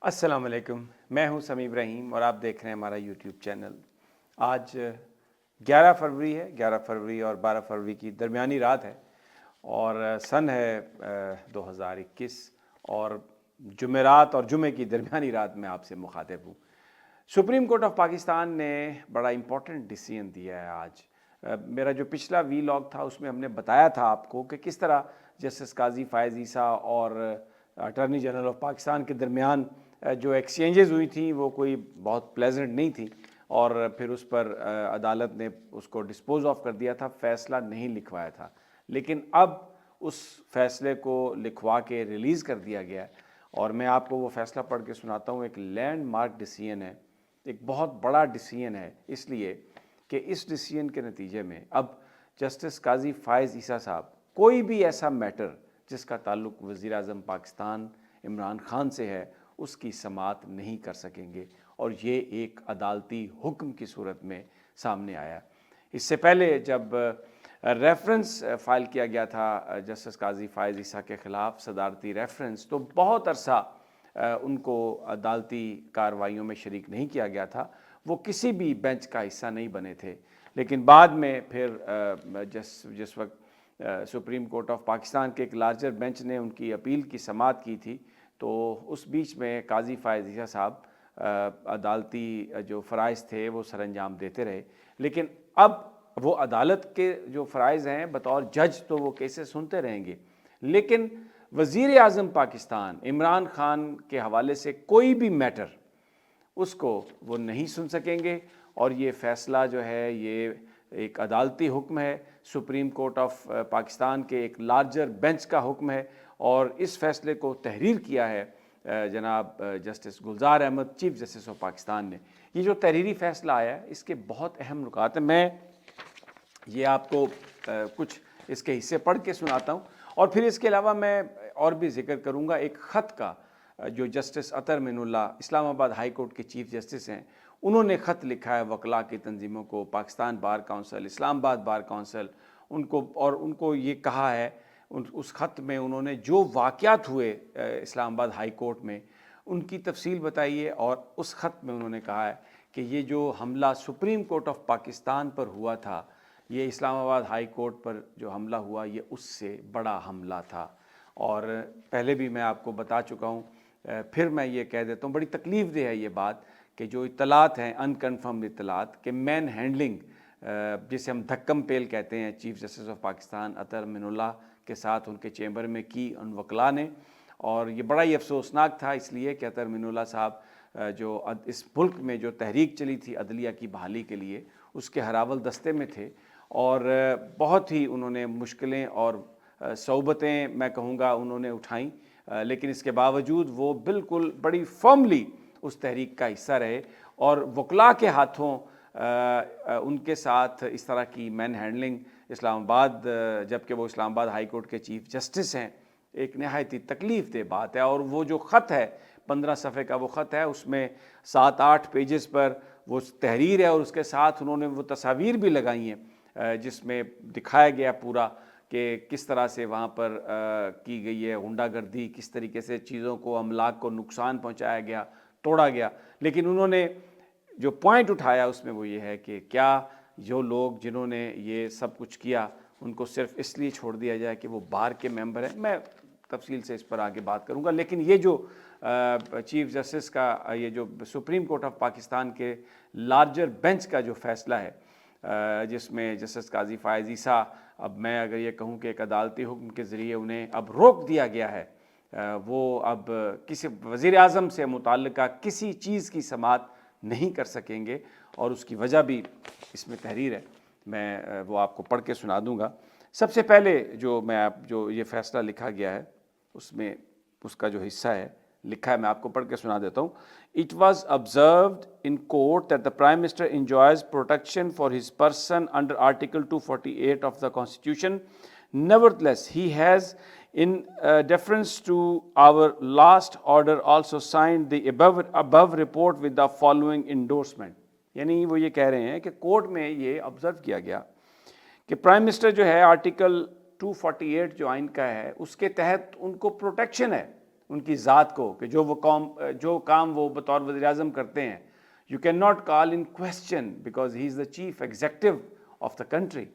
السلام علیکم، میں ہوں سمیع ابراہیم اور آپ دیکھ رہے ہیں ہمارا یوٹیوب چینل۔ آج 11 فروری ہے، 11 فروری اور 12 فروری کی درمیانی رات ہے اور سن ہے 2021 اور جمعرات اور جمعے کی درمیانی رات میں آپ سے مخاطب ہوں۔ سپریم کورٹ آف پاکستان نے بڑا امپورٹنٹ ڈیسیژن دیا ہے آج۔ میرا جو پچھلا وی لاگ تھا اس میں ہم نے بتایا تھا آپ کو کہ کس طرح جسٹس قاضی فائز عیسیٰ اور اٹارنی جنرل آف پاکستان کے درمیان جو ایکسچینجز ہوئی تھیں وہ کوئی بہت پلیزنٹ نہیں تھیں اور پھر اس پر عدالت نے اس کو ڈسپوز آف کر دیا تھا، فیصلہ نہیں لکھوایا تھا۔ لیکن اب اس فیصلے کو لکھوا کے ریلیز کر دیا گیا ہے اور میں آپ کو وہ فیصلہ پڑھ کے سناتا ہوں۔ ایک لینڈ مارک ڈیسیژن ہے، ایک بہت بڑا ڈیسیژن ہے، اس لیے کہ اس ڈیسیژن کے نتیجے میں اب جسٹس قاضی فائز عیسیٰ صاحب کوئی بھی ایسا میٹر جس کا تعلق وزیر اعظم پاکستان عمران خان سے ہے اس کی سماعت نہیں کر سکیں گے، اور یہ ایک عدالتی حکم کی صورت میں سامنے آیا۔ اس سے پہلے جب ریفرنس فائل کیا گیا تھا جسٹس قاضی فائز عیسیٰ کے خلاف، صدارتی ریفرنس، تو بہت عرصہ ان کو عدالتی کارروائیوں میں شریک نہیں کیا گیا تھا، وہ کسی بھی بینچ کا حصہ نہیں بنے تھے۔ لیکن بعد میں پھر جس وقت سپریم کورٹ آف پاکستان کے ایک لارجر بینچ نے ان کی اپیل کی سماعت کی تھی تو اس بیچ میں قاضی فائز عیسیٰ صاحب عدالتی جو فرائض تھے وہ سر انجام دیتے رہے۔ لیکن اب وہ عدالت کے جو فرائض ہیں بطور جج تو وہ کیسز سنتے رہیں گے، لیکن وزیر اعظم پاکستان عمران خان کے حوالے سے کوئی بھی میٹر اس کو وہ نہیں سن سکیں گے، اور یہ فیصلہ جو ہے یہ ایک عدالتی حکم ہے، سپریم کورٹ آف پاکستان کے ایک لارجر بینچ کا حکم ہے، اور اس فیصلے کو تحریر کیا ہے جناب justice Gulzar Ahmed, chief justice of Pakistan نے۔ یہ جو تحریری فیصلہ آیا ہے اس کے بہت اہم نکات ہیں، میں یہ آپ کو کچھ اس کے حصے پڑھ کے سناتا ہوں، اور پھر اس کے علاوہ میں اور بھی ذکر کروں گا ایک خط کا جو جسٹس اطہر معین اللہ اسلام آباد ہائی کورٹ کے چیف جسٹس ہیں، انہوں نے خط لکھا ہے وکلاء کی تنظیموں کو، پاکستان بار کونسل، اسلام آباد بار کونسل، ان کو، اور ان کو یہ کہا ہے اس خط میں انہوں نے جو واقعات ہوئے اسلام آباد ہائی کورٹ میں ان کی تفصیل بتائی ہے، اور اس خط میں انہوں نے کہا ہے کہ یہ جو حملہ سپریم کورٹ آف پاکستان پر ہوا تھا، یہ اسلام آباد ہائی کورٹ پر جو حملہ ہوا یہ اس سے بڑا حملہ تھا۔ اور پہلے بھی میں آپ کو بتا چکا ہوں، پھر میں یہ کہہ دیتا ہوں، بڑی تکلیف دہ ہے یہ بات کہ جو اطلاعات ہیں انکنفرمڈ اطلاعات کہ مین ہینڈلنگ جسے ہم دھکم پیل کہتے ہیں چیف جسٹس آف پاکستان اطہر معین اللہ کے ساتھ ان کے چیمبر میں کی ان وکلاء نے، اور یہ بڑا ہی افسوسناک تھا اس لیے کہ اطہر معین اللہ صاحب جو اس ملک میں جو تحریک چلی تھی عدلیہ کی بحالی کے لیے اس کے ہراول دستے میں تھے، اور بہت ہی انہوں نے مشکلیں اور صعوبتیں میں کہوں گا انہوں نے اٹھائیں، لیکن اس کے باوجود وہ بالکل بڑی فرملی اس تحریک کا حصہ رہے، اور وکلاء کے ہاتھوں ان کے ساتھ اس طرح کی مین ہینڈلنگ اسلام آباد، جبکہ وہ اسلام آباد ہائی کورٹ کے چیف جسٹس ہیں، ایک نہایت ہی تکلیف دہ بات ہے۔ اور وہ جو خط ہے 15 صفحے کا وہ خط ہے، اس میں 7-8 پیجز پر وہ تحریر ہے، اور اس کے ساتھ انہوں نے وہ تصاویر بھی لگائی ہیں جس میں دکھایا گیا پورا کہ کس طرح سے وہاں پر کی گئی ہے غنڈہ گردی، کس طریقے سے چیزوں کو، املاک کو نقصان پہنچایا گیا، توڑا گیا۔ لیکن انہوں نے جو پوائنٹ اٹھایا اس میں وہ یہ ہے کہ کیا جو لوگ جنہوں نے یہ سب کچھ کیا ان کو صرف اس لیے چھوڑ دیا جائے کہ وہ بار کے ممبر ہیں؟ میں تفصیل سے اس پر آگے بات کروں گا، لیکن یہ جو چیف جسٹس کا یہ جو سپریم کورٹ آف پاکستان کے لارجر بینچ کا جو فیصلہ ہے جس میں جسٹس قاضی فائز عیسیٰ، اب میں اگر یہ کہوں کہ ایک عدالتی حکم کے ذریعے انہیں اب روک دیا گیا ہے، وہ اب کسی وزیر اعظم سے متعلقہ کسی چیز کی سماعت نہیں کر سکیں گے، اور اس کی وجہ بھی اس میں تحریر ہے، میں وہ آپ کو پڑھ کے سنا دوں گا۔ سب سے پہلے جو یہ فیصلہ لکھا گیا ہے اس میں اس کا جو حصہ ہے لکھا ہے، میں آپ کو پڑھ کے سنا دیتا ہوں۔ It was observed in court that the Prime Minister enjoys protection for his person under Article 248 of the Constitution. Nevertheless, he has, in deference to our last order, also signed the above report with the following endorsement. یعنی وہ یہ کہہ رہے ہیں کہ court میں یہ observe کیا گیا کہ پرائم منسٹر جو ہے آرٹیکل 248 جو آئین کا ہے اس کے تحت ان کو پروٹیکشن ہے، ان کی ذات کو کہ جو کام وہ بطور وزیر اعظم کرتے ہیں. You can not call in question because he is the chief executive of the country.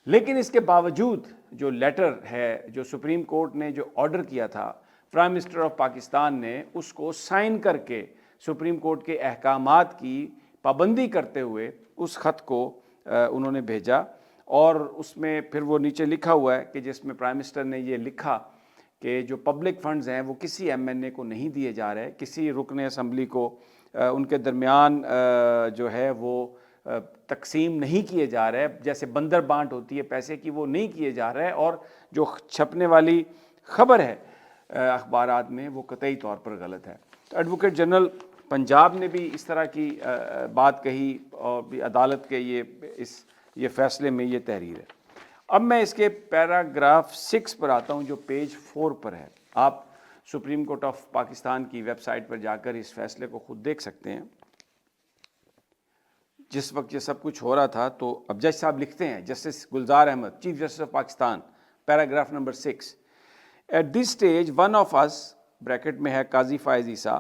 لیکن اس کے باوجود جو لیٹر ہے جو سپریم کورٹ نے جو آرڈر کیا تھا پرائم منسٹر آف پاکستان نے اس کو سائن کر کے سپریم کورٹ کے احکامات کی پابندی کرتے ہوئے اس خط کو انہوں نے بھیجا. اور اس میں پھر وہ نیچے لکھا ہوا ہے کہ جس میں پرائم منسٹر نے یہ لکھا کہ جو پبلک فنڈز ہیں وہ کسی ایم این اے کو نہیں دیے جا رہے, کسی رکن اسمبلی کو ان کے درمیان جو ہے وہ تقسیم نہیں کیے جا رہے, جیسے بندر بانٹ ہوتی ہے پیسے کی وہ نہیں کیے جا رہے, اور جو چھپنے والی خبر ہے اخبارات میں وہ قطعی طور پر غلط ہے. ایڈوکیٹ جنرل پنجاب نے بھی اس طرح کی بات کہی اور بھی عدالت کے یہ فیصلے میں یہ تحریر ہے. اب میں اس کے پیراگراف 6 پر آتا ہوں جو پیج 4 پر ہے. آپ سپریم کورٹ آف پاکستان کی ویب سائٹ پر جا کر اس فیصلے کو خود دیکھ سکتے ہیں. جس وقت یہ سب کچھ ہو رہا تھا تو اب جج صاحب لکھتے ہیں, justice Gulzar Ahmed chief justice of Pakistan, paragraph number 6, at this stage one of اس بریکٹ میں ہے قاضی فائز عیسیٰ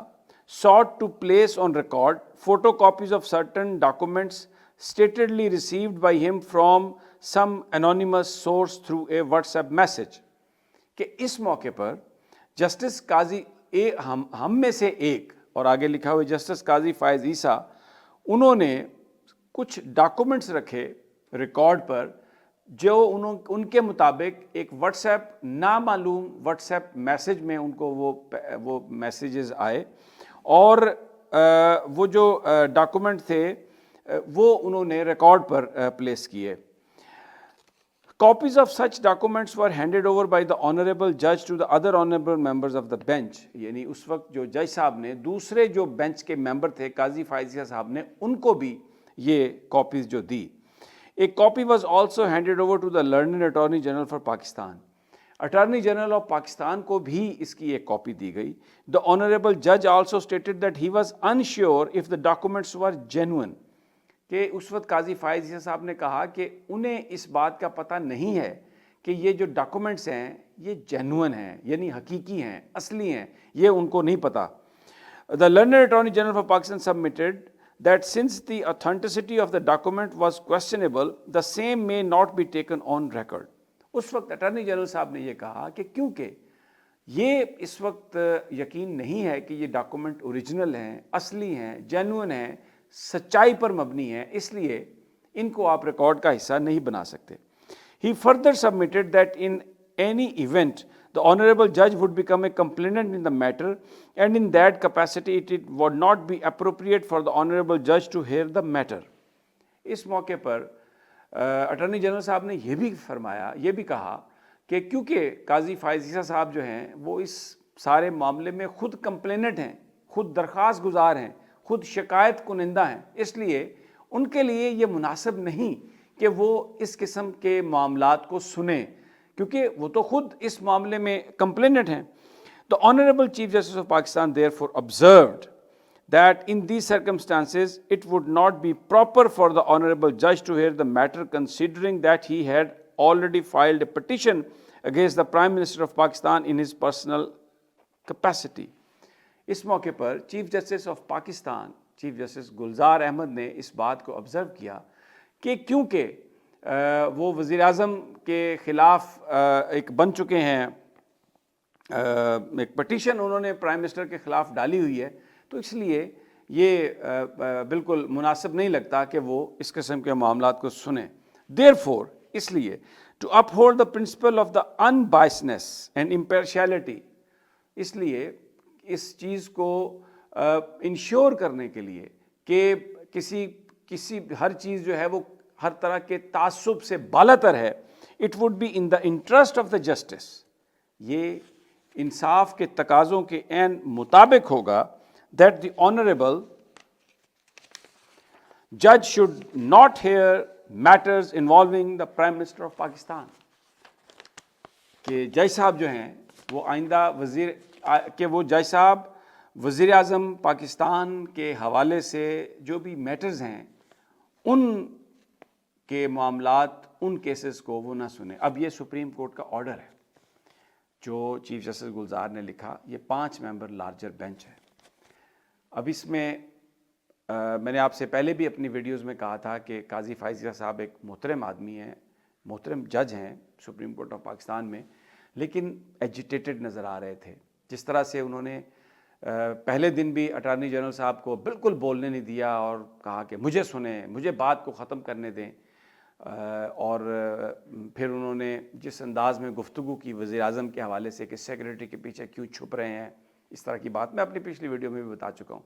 sought to place on record photocopies of certain documents statedly received by him from some anonymous source through a WhatsApp message. کہ اس موقع پر justice قاضی ہم میں سے ایک, اور آگے لکھا ہوئے جسٹس قاضی فائز عیسیٰ, انہوں نے کچھ ڈاکومنٹس رکھے ریکارڈ پر جو ان کے مطابق ایک واٹس ایپ نامعلوم واٹس ایپ میسج میں ان کو وہ میسیجز آئے, اور وہ جو ڈاکومنٹ تھے وہ انہوں نے ریکارڈ پر پلیس کیے. Copies of such documents were handed over by the honorable judge to the other honorable members of the bench. یعنی اس وقت جو جج صاحب نے دوسرے جو بینچ کے ممبر تھے قاضی فائزیہ صاحب نے ان کو بھی یہ کاپیز جو دی. A copy was also handed over to the learned Attorney General for Pakistan. Attorney general of Pakistan کو بھی اس کی ایک کاپی دی گئی. The honorable judge also stated that he was unsure if the documents were genuine. کہ اس وقت قاضی فائز عیسیٰ صاحب نے کہا کہ انہیں اس بات کا پتہ نہیں ہے کہ یہ جو ڈاکومنٹس ہیں یہ جینوئن ہیں, یعنی حقیقی ہیں, اصلی ہیں, یہ ان کو نہیں پتہ. The learned Attorney General for Pakistan submitted that since the authenticity of the document was questionable, the same may not be taken on record. اس وقت اٹارنی جنرل صاحب نے یہ کہا کہ کیونکہ یہ اس وقت یقین نہیں ہے کہ یہ ڈاکومنٹ اوریجنل ہیں, اصلی ہیں, جینوئن ہیں, سچائی پر مبنی ہے, اس لیے ان کو آپ ریکارڈ کا حصہ نہیں بنا سکتے. He further submitted that in any event the honorable judge would become a complainant in the matter, and in that capacity it would not be appropriate for the honorable judge to hear the matter. اس موقع پر attorney general صاحب نے یہ بھی فرمایا, یہ بھی کہا کہ کیونکہ قاضی فائز عیسیٰ صاحب جو ہیں وہ اس سارے معاملے میں خود کمپلیننٹ ہیں, خود درخواست گزار ہیں, خود شکایت کنندہ ہیں, اس لیے ان کے لیے یہ مناسب نہیں کہ وہ اس قسم کے معاملات کو سنیں, کیونکہ وہ تو خود اس معاملے میں کمپلیننٹ ہیں. The Honorable Chief Justice of Pakistan therefore observed that in these circumstances it would not be proper for the honorable judge to hear the matter, considering that he had already filed a petition against the Prime Minister of Pakistan in his personal capacity. اس موقع پر chief justice of Pakistan chief justice Gulzar Ahmed نے اس بات کو observe کیا کہ کیونکہ وہ وزیر اعظم کے خلاف ایک بن چکے ہیں, ایک پٹیشن انہوں نے پرائم منسٹر کے خلاف ڈالی ہوئی ہے, تو اس لیے یہ بالکل مناسب نہیں لگتا کہ وہ اس قسم کے معاملات کو سنیں. Therefore, اس لیے to uphold the principle of the unbiasedness and impartiality, اس لیے اس چیز کو انشور کرنے کے لیے کہ کسی ہر چیز جو ہے وہ ہر طرح کے تعصب سے بالاتر ہے, it would be in the interest of the justice, یہ انصاف کے تقاضوں کے عین مطابق ہوگا, that the honorable judge should not hear matters involving the Prime Minister of Pakistan. کہ جج صاحب جو ہیں وہ آئندہ جج صاحب وزیر اعظم پاکستان کے حوالے سے جو بھی میٹرز ہیں ان کے معاملات, ان کیسز کو وہ نہ سنیں. اب یہ سپریم کورٹ کا آرڈر ہے. جو چیف جسٹس گلزار نے لکھا، یہ 5 ممبر لارجر بینچ ہے۔ اب اس میں میں نے آپ سے پہلے بھی اپنی ویڈیوز میں کہا تھا کہ قاضی فائز عیسیٰ صاحب ایک محترم آدمی ہیں، محترم جج ہیں سپریم کورٹ آف پاکستان میں، لیکن ایجیٹیٹڈ نظر آ رہے تھے۔ جس طرح سے انہوں نے پہلے دن بھی اٹارنی جنرل صاحب کو بالکل بولنے نہیں دیا اور کہا کہ مجھے سنیں، مجھے بات کو ختم کرنے دیں، اور پھر انہوں نے جس انداز میں گفتگو کی وزیر اعظم کے حوالے سے کہ سیکریٹری کے پیچھے کیوں چھپ رہے ہیں، اس طرح کی بات میں اپنی پچھلی ویڈیو میں بھی بتا چکا ہوں۔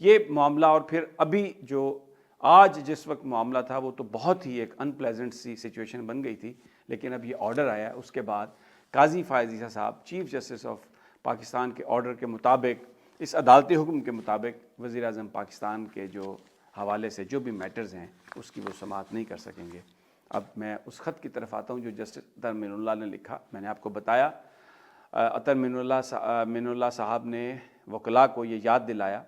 یہ معاملہ اور پھر ابھی جو آج جس وقت معاملہ تھا وہ تو بہت ہی ایک ان پلیزنٹ سی سچویشن بن گئی تھی، لیکن اب یہ آرڈر آیا، اس کے بعد قاضی فائز عیسیٰ صاحب چیف جسٹس آف پاکستان کے آرڈر کے مطابق، اس عدالتی حکم کے مطابق وزیر اعظم پاکستان کے جو حوالے سے جو بھی میٹرز ہیں اس کی وہ سماعت نہیں کر سکیں گے۔ اب میں اس خط کی طرف آتا ہوں جو جسٹس اطہر مین اللہ نے لکھا۔ میں نے آپ کو بتایا اطہر مین اللہ صاحب نے وکلاء کو یہ یاد دلایا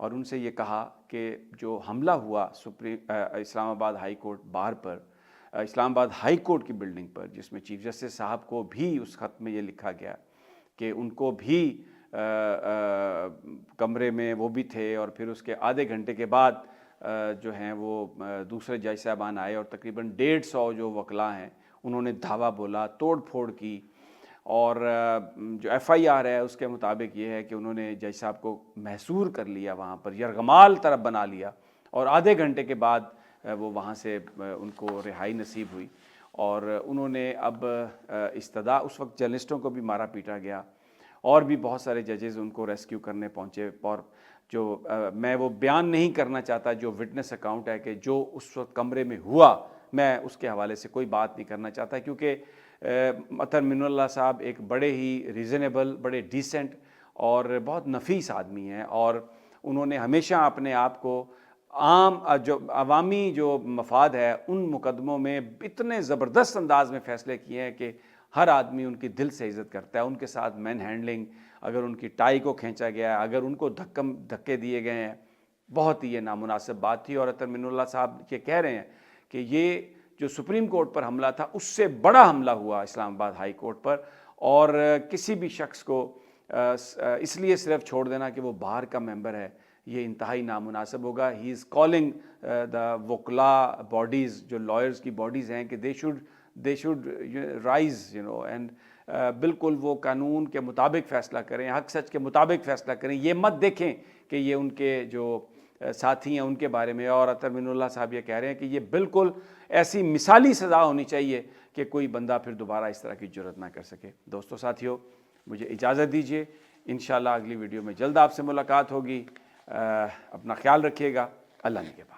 اور ان سے یہ کہا کہ جو حملہ ہوا اسلام آباد ہائی کورٹ بار پر، اسلام آباد ہائی کورٹ کی بلڈنگ پر، جس میں چیف جسٹس صاحب کو بھی اس خط میں یہ لکھا گیا کہ ان کو بھی کمرے میں وہ بھی تھے، اور پھر اس کے آدھے گھنٹے کے بعد جو ہیں وہ دوسرے جج صاحبان آئے اور تقریباً 150 جو وکلاء ہیں انہوں نے دھاوا بولا، توڑ پھوڑ کی، اور جو ایف آئی آر ہے اس کے مطابق یہ ہے کہ انہوں نے جج صاحب کو محصور کر لیا، وہاں پر یرغمال طرف بنا لیا، اور آدھے گھنٹے کے بعد وہ وہاں سے ان کو رہائی نصیب ہوئی۔ اور انہوں نے اب استدعا، اس وقت جرنلسٹوں کو بھی مارا پیٹا گیا، اور بھی بہت سارے ججز ان کو ریسکیو کرنے پہنچے، اور جو میں وہ بیان نہیں کرنا چاہتا جو وٹنس اکاؤنٹ ہے کہ جو اس وقت کمرے میں ہوا، میں اس کے حوالے سے کوئی بات نہیں کرنا چاہتا، کیونکہ اطہر مین اللہ صاحب ایک بڑے ہی ریزنیبل، بڑے ڈیسنٹ اور بہت نفیس آدمی ہیں، اور انہوں نے ہمیشہ اپنے آپ کو عام جو عوامی جو مفاد ہے ان مقدموں میں اتنے زبردست انداز میں فیصلے کیے ہیں کہ ہر آدمی ان کی دل سے عزت کرتا ہے۔ ان کے ساتھ مین ہینڈلنگ، اگر ان کی ٹائی کو کھینچا گیا ہے، اگر ان کو دھکے دیے گئے ہیں، بہت ہی یہ نامناسب بات تھی۔ اور اطہر مین اللہ صاحب یہ کہہ رہے ہیں کہ یہ جو سپریم کورٹ پر حملہ تھا اس سے بڑا حملہ ہوا اسلام آباد ہائی کورٹ پر، اور کسی بھی شخص کو اس لیے صرف چھوڑ دینا کہ وہ باہر کا ممبر ہے، یہ انتہائی نامناسب ہوگا۔ ہی از کالنگ دا وکلا باڈیز، جو لائرز کی باڈیز ہیں، کہ دے شوڈ رائز اینڈ بالکل وہ قانون کے مطابق فیصلہ کریں، حق سچ کے مطابق فیصلہ کریں، یہ مت دیکھیں کہ یہ ان کے جو ساتھی ہیں ان کے بارے میں۔ اور اطہر مین اللہ صاحب یہ کہہ رہے ہیں کہ یہ بالکل ایسی مثالی سزا ہونی چاہیے کہ کوئی بندہ پھر دوبارہ اس طرح کی جرات نہ کر سکے۔ دوستو ساتھیو، مجھے اجازت دیجیے، انشاءاللہ اگلی ویڈیو میں جلد آپ سے ملاقات ہوگی۔ اپنا خیال رکھیے گا، اللہ نگہبان۔